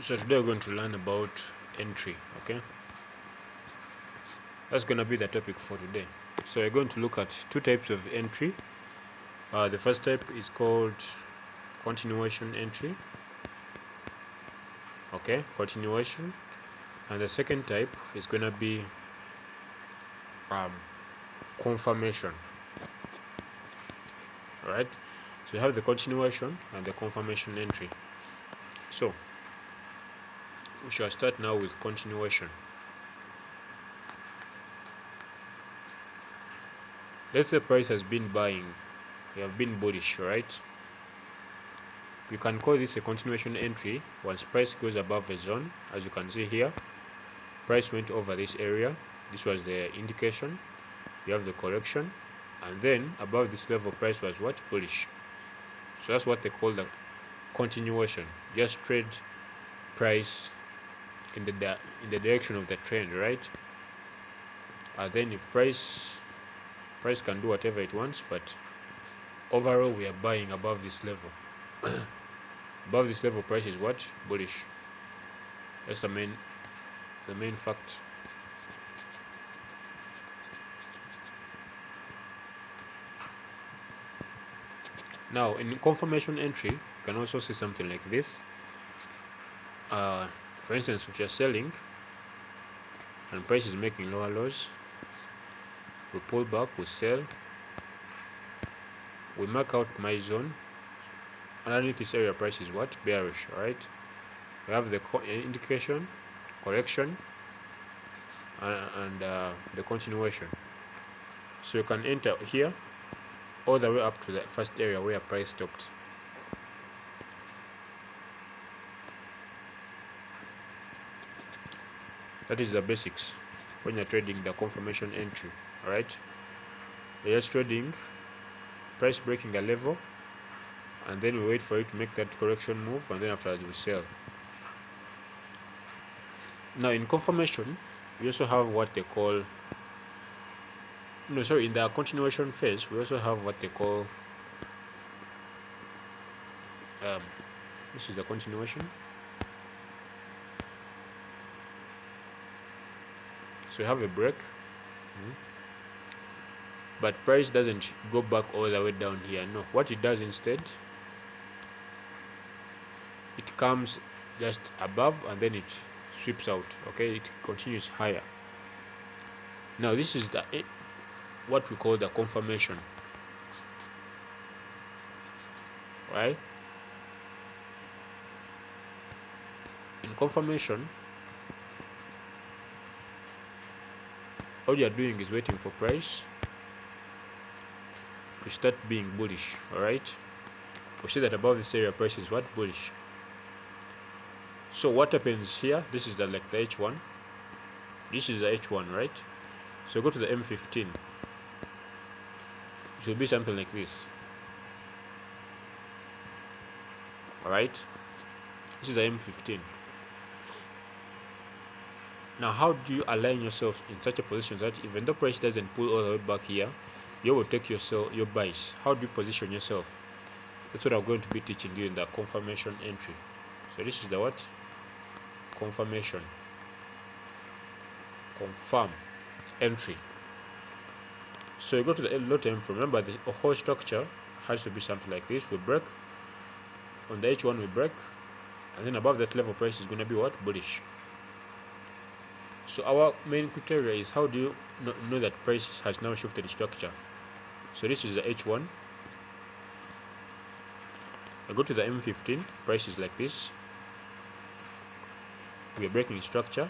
So today we're going to learn about entry. Okay, that's going to be the topic for today. So we're going to look at two types of entry. The first type is called continuation entry. Okay, continuation. And the second type is going to be confirmation. Right, so you have the continuation and the confirmation entry. So we shall start now with continuation. Let's say price has been buying, we have been bullish, right? We can call this a continuation entry once price goes above a zone. As you can see here, price went over this area. This was the indication. You have the correction, and then above this level price was what? Bullish. So that's what they call the continuation. Just trade price in the direction of the trend, right? And then if price can do whatever it wants, but overall we are buying above this level. Above this level price is what? Bullish. That's the main fact. Now in confirmation entry, you can also see something like this. For instance, if you're selling and price is making lower lows, we pull back, we sell, we mark out my zone. Underneath this area price is what? Bearish. Right, we have the indication, correction, and the continuation. So you can enter here all the way up to the first area where price stopped. That is the basics when you're trading the confirmation entry. Alright, you're just trading price breaking a level, and then we wait for it to make that correction move, and then afterwards we sell. Now in confirmation, we also have what they call in the continuation phase, we also have what they call this is the continuation. So we have a break, but price doesn't go back all the way down here. No, what it does instead, it comes just above and then it sweeps out. Okay, it continues higher. Now this is the what we call the confirmation, right? In confirmation, all you are doing is waiting for price to start being bullish. Alright, we see that above this area price is what? Bullish. So what happens here? This is the H1. This is the H1, right? So go to the M15. It will be something like this. Alright, this is the M15. Now how do you align yourself in such a position that even though price doesn't pull all the way back here, you will take your buys? How do you position yourself? That's what I'm going to be teaching you in the confirmation entry. So this is the what? Confirmation. Confirm entry. So you go to the low time frame. Remember, the whole structure has to be something like this. We break on the H1, we break, and then above that level price is going to be what? Bullish. So our main criteria is how do you know that price has now shifted structure. So this is the H1. I go to the M15, price is like this. We are breaking structure.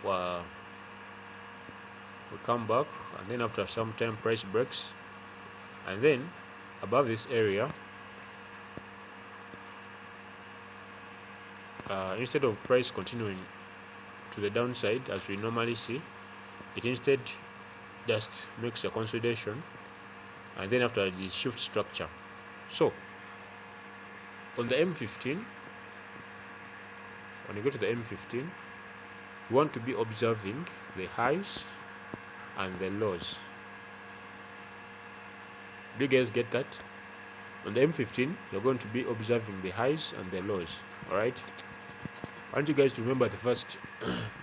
We come back, and then after some time price breaks, and then above this area, instead of price continuing to the downside as we normally see, it instead just makes a consolidation, and then after the shift structure. So on the M15, when you go to the M15, you want to be observing the highs and the lows. Do you guys get that? On the M15, you're going to be observing the highs and the lows. All right. I want you guys to remember the first,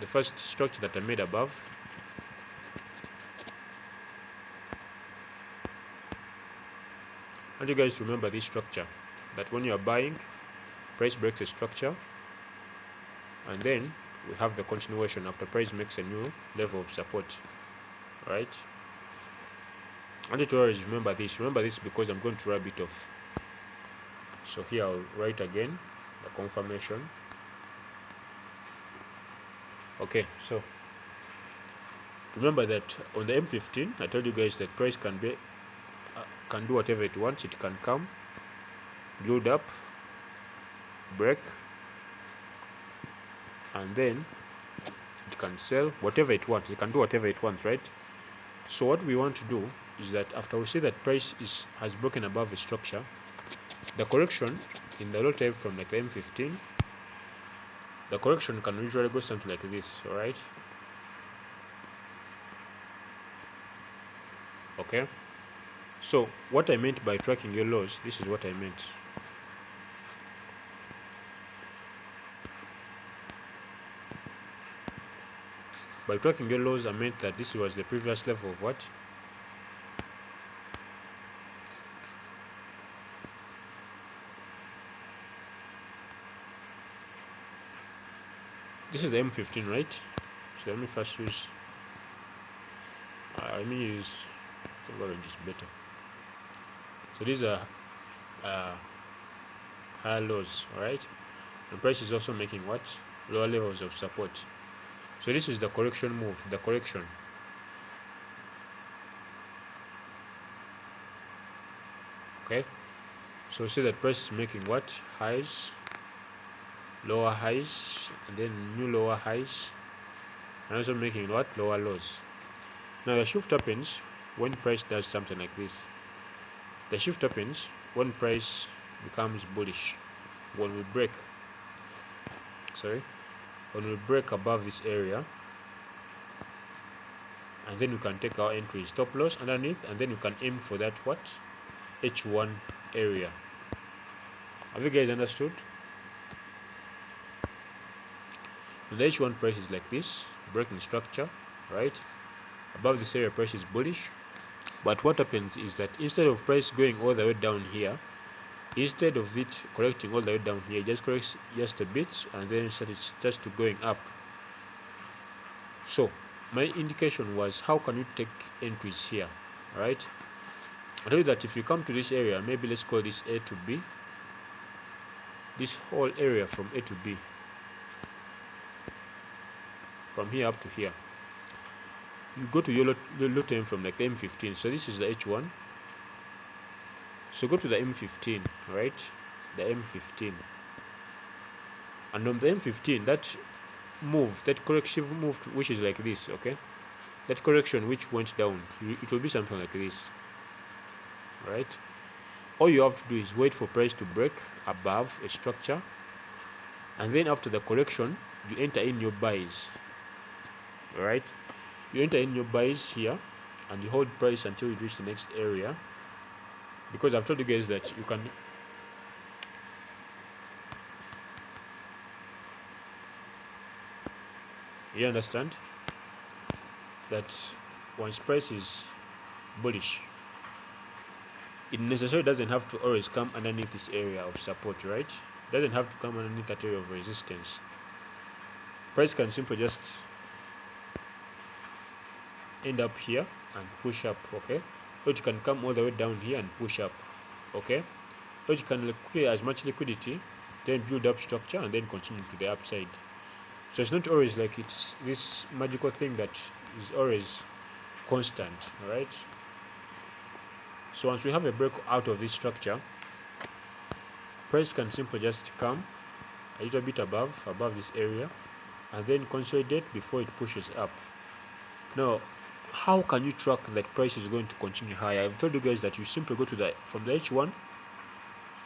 the first structure that I made above. I want you guys to remember this structure, that when you are buying, price breaks a structure, and then we have the continuation after price makes a new level of support. All right. I want you to always remember this. Remember this because I'm going to rub it off. So here I'll write again the confirmation. Okay, so remember that on the M15, I told you guys that price can do whatever it wants. It can come, build up, break, and then it can sell whatever it wants. It can do whatever it wants, right? So what we want to do is that after we see that price has broken above the structure, the correction in the low time from like the M15, the correction can usually go something like this. All right. Okay. So what I meant by tracking your lows, this is what I meant. By tracking your lows, I meant that this was the previous level of what? This is the M15, right? So let me first use, let me use, the orange is better. So these are higher lows, alright? And price is also making what? Lower levels of support. So this is the correction move, the correction. Okay? So see that price is making what? Highs, lower highs, and then new lower highs, and also making what? Lower lows. Now the shift happens when price does something like this. The shift happens when price becomes bullish, when we break above this area, and then we can take our entry stop loss underneath, and then we can aim for that what? H1 area. Have you guys understood? The H1 price is like this, breaking structure, right? Above this area price is bullish, but what happens is that instead of price going all the way down here, instead of it correcting all the way down here, it just corrects just a bit, and then it starts to going up. So my indication was, how can you take entries here? All right, I tell you that if you come to this area, maybe let's call this A to B, this whole area from A to B, from here up to here, you go to your low time from like the M15. So this is the H1. So go to the M15, right? The M15, and on the M15, that move, that correction move, which is like this, okay? That correction which went down, it will be something like this, right? All you have to do is wait for price to break above a structure, and then after the correction, you enter in your buys. All right, you enter in your buys here, and you hold price until you reach the next area, because I've told you guys that you can understand that once price is bullish, it necessarily doesn't have to always come underneath this area of support, right? It doesn't have to come underneath that area of resistance. Price can simply just end up here and push up, okay? Or it can come all the way down here and push up, okay? Or it can clear as much liquidity, then build up structure, and then continue to the upside. So it's not always like it's this magical thing that is always constant, all right? So once we have a break out of this structure, price can simply just come a little bit above this area, and then consolidate before it pushes up. Now, how can you track that price is going to continue higher? I've told you guys that you simply go to from the H1, you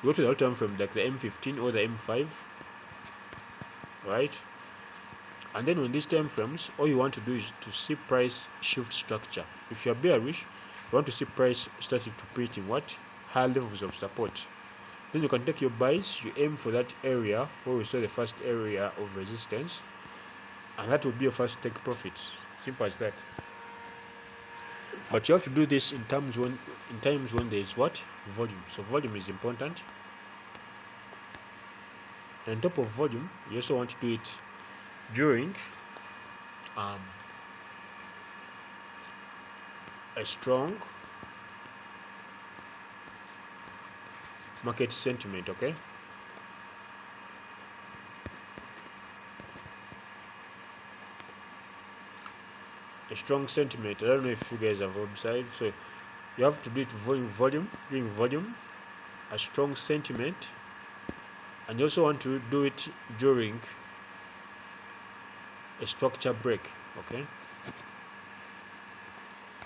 go to the time from like the M15 or the M5, right? And then on these time frames, all you want to do is to see price shift structure. If you're bearish, you want to see price starting to print in what? high levels of support. Then you can take your buys, you aim for that area where we saw the first area of resistance, and that will be your first take profit. Simple as that. But you have to do this in times when there is what? Volume. So volume is important. And on top of volume, you also want to do it during a strong market sentiment, okay? A strong sentiment. I don't know if you guys have observed. So you have to do it during volume, a strong sentiment, and you also want to do it during a structure break, okay?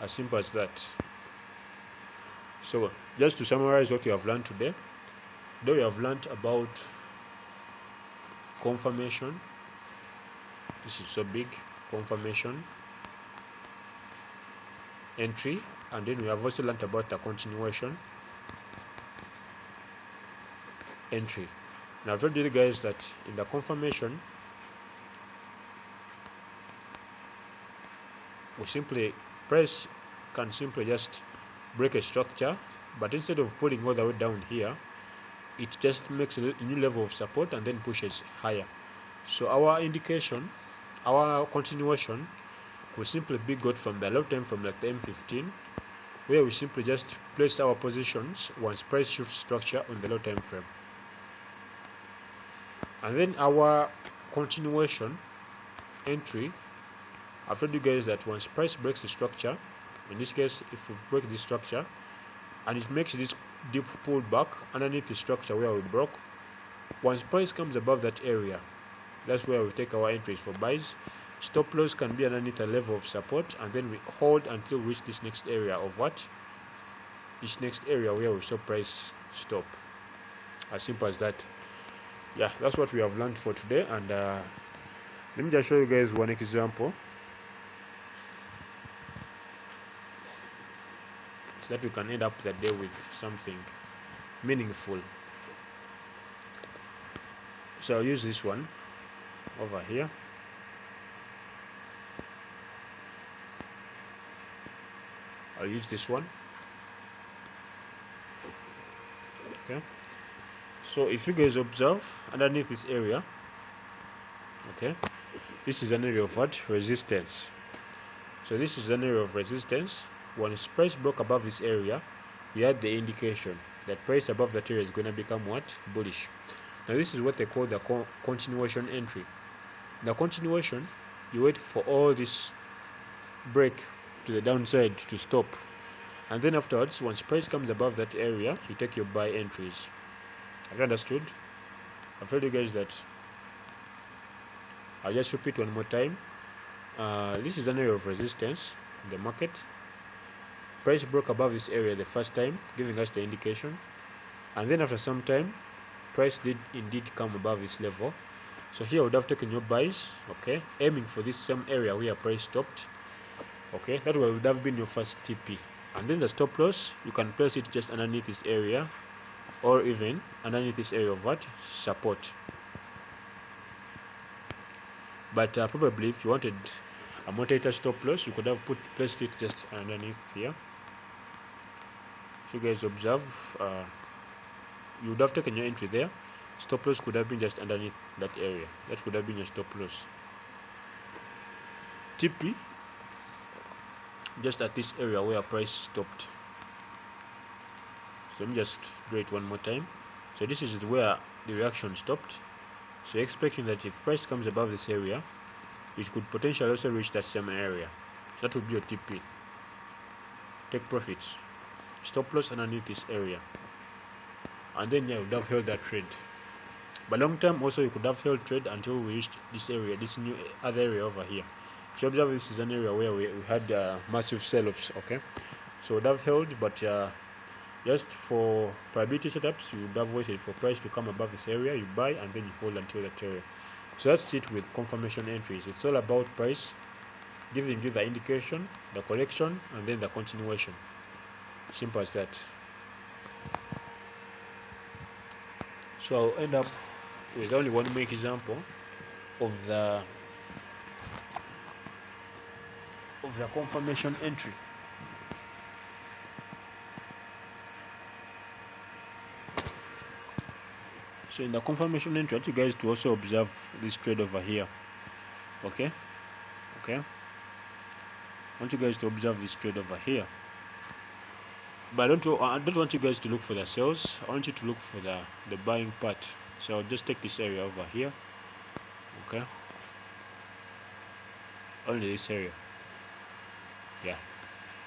As simple as that. So just to summarize what you have learned today, though you have learned about confirmation, this is so big, confirmation, entry, and then we have also learned about the continuation, entry. Now I've told you guys that in the confirmation, price can simply just break a structure, but instead of pulling all the way down here, it just makes a new level of support and then pushes higher. So our indication, our continuation will simply be got from the low time, from like the M15, where we simply just place our positions once price shifts structure on the low time frame. And then our continuation entry, I've told you guys that once price breaks the structure, in this case, if we break this structure and it makes this deep pullback underneath the structure where we broke, once price comes above that area, that's where we take our entries for buys. Stop loss can be underneath a level of support, and then we hold until we reach this next area of what? This next area where we saw price stop. As simple as that. Yeah, that's what we have learned for today. And let me just show you guys one example so that we can end up the day with something meaningful. So I'll use this one over here. I'll use this one. Okay. So if you guys observe underneath this area, okay, this is an area of what? Resistance. So this is an area of resistance. When price broke above this area, we had the indication that price above that area is going to become what? Bullish. Now this is what they call the continuation entry. The continuation, you wait for all this break to the downside to stop, and then afterwards, once price comes above that area, you take your buy entries. Have you understood? I've told you guys that. I'll just repeat one more time. This is an area of resistance in the market. Price broke above this area the first time, giving us the indication, and then after some time, price did indeed come above this level. So here I would have taken your buys, okay, aiming for this same area where price stopped. Okay, that would have been your first TP. And then the stop loss, you can place it just underneath this area, or even underneath this area of what? Support. But probably if you wanted a more tighter stop loss, you could have placed it just underneath here. If you guys observe, you would have taken your entry there. Stop loss could have been just underneath that area. That could have been your stop loss. TP, just at this area where price stopped. So let me just do it one more time. So this is where the reaction stopped. So expecting that if price comes above this area, it could potentially also reach that same area. So that would be your TP. Take profits. Stop loss underneath this area. And then you would have held that trade. But long term also you could have held trade until we reached this area, this new other area over here. If you observe, this is an area where we had massive sell-offs, okay? So we would have held, but just for probability setups, you would have waited for price to come above this area, you buy, and then you hold until that area. So that's it with confirmation entries. It's all about price giving you the indication, the correction, and then the continuation. Simple as that. So I'll end up with only one more example of the confirmation entry. So in the confirmation entry, I want you guys to also observe this trade over here. Okay. I want you guys to observe this trade over here. But I don't want you guys to look for the sales. I want you to look for the buying part. So I'll just take this area over here. Okay. Only this area. Yeah.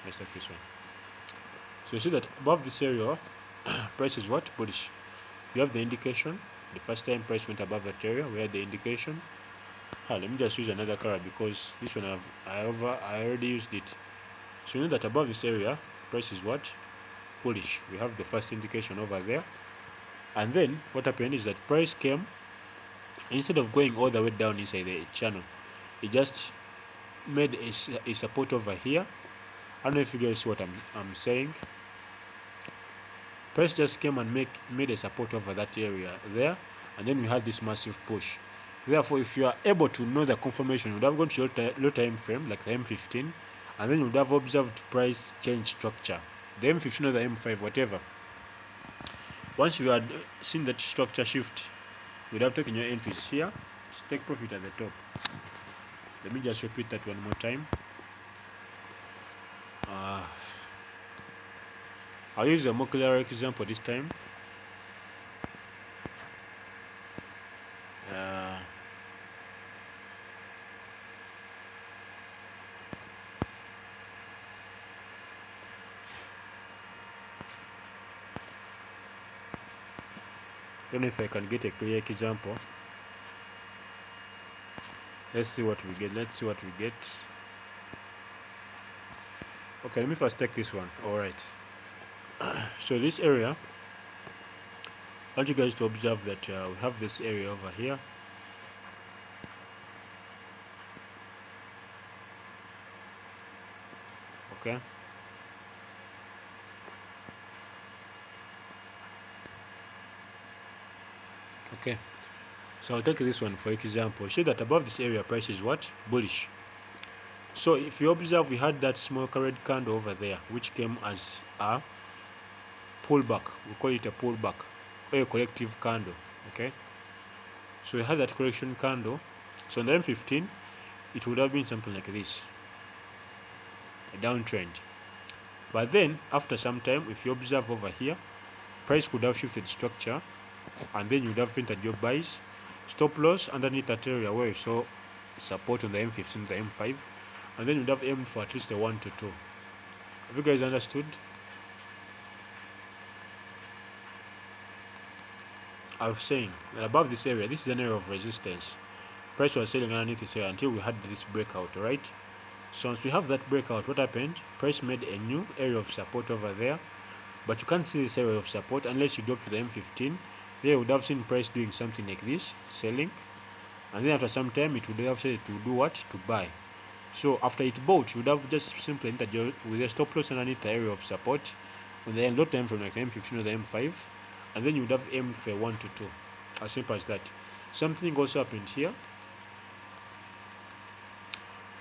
Let's take this one. So you see that above this area, price is what? Bullish. You have the indication. The first time price went above that area, we had the indication. Let me just use another color because this one I already used it. So you know that above this area, price is what? Bullish. We have the first indication over there. And then what happened is that price came, instead of going all the way down inside the channel, it just made a support over here. I don't know if you guys see what I'm saying. Price just came and made a support over that area there, and then we had this massive push. Therefore, if you are able to know the confirmation, you would have gone to your low time frame like the M15, and then you would have observed price change structure, the M15 or the M5, whatever. Once you had seen that structure shift, you would have taken your entries here to take profit at the top. Let me just repeat that one more time. I'll use a more clear example this time. Don't know if I can get a clear example. Let's see what we get. Okay, let me first take this one. Alright. So this area, I want you guys to observe that we have this area over here. Okay. So I'll take this one for example. See that above this area price is what? Bullish. So if you observe, we had that small red candle over there which came as a pullback. We call it a pullback or a corrective candle. Okay. So we had that correction candle. So on the M15 it would have been something like this, a downtrend. But then after some time, if you observe over here, price could have shifted structure, and then you would have entered your buys, stop loss underneath that area where you saw support on the M15, the M5, and then you would have aimed for at least a 1 to 2. Have you guys understood? I was saying that above this area, this is an area of resistance. Price was selling underneath this area until we had this breakout, right? So once we have that breakout, what happened? Price made a new area of support over there, but you can't see this area of support unless you drop to the M15. There you would have seen price doing something like this, selling, and then after some time it would have said to do what? To buy. So after it bought, you would have just simply entered with a stop loss underneath the area of support on the low time from like the M15 or the M5, and then you would have aimed for a 1 to 2. As simple as that. Something also happened here.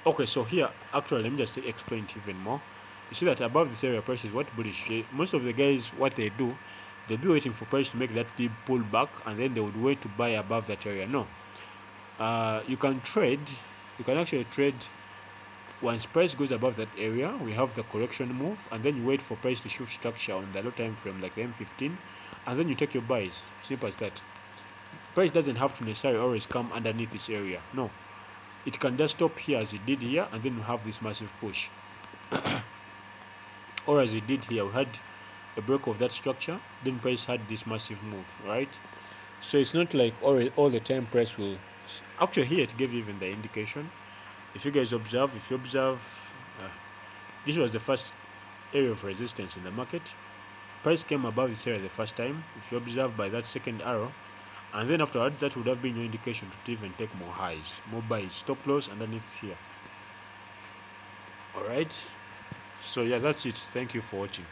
Okay, so here, actually, let me just explain it even more. You see that above this area, price is what? Bullish. Most of the guys, what they do, they'll be waiting for price to make that deep pullback, and then they would wait to buy above that area. No. You can actually trade once price goes above that area. We have the correction move, and then you wait for price to shift structure on the low time frame like the M15, and then you take your buys. Simple as that. Price doesn't have to necessarily always come underneath this area. No. It can just stop here as it did here, and then we have this massive push. Or as it did here, we had a break of that structure, then price had this massive move, right? So it's not like all the time price will... Actually here it gave even the indication. If you guys observe, this was the first area of resistance in the market. Price came above this area the first time. If you observe by that second arrow, and then afterwards, that would have been your indication to even take more highs, more buys, stop loss underneath here. Alright, so yeah, that's it. Thank you for watching.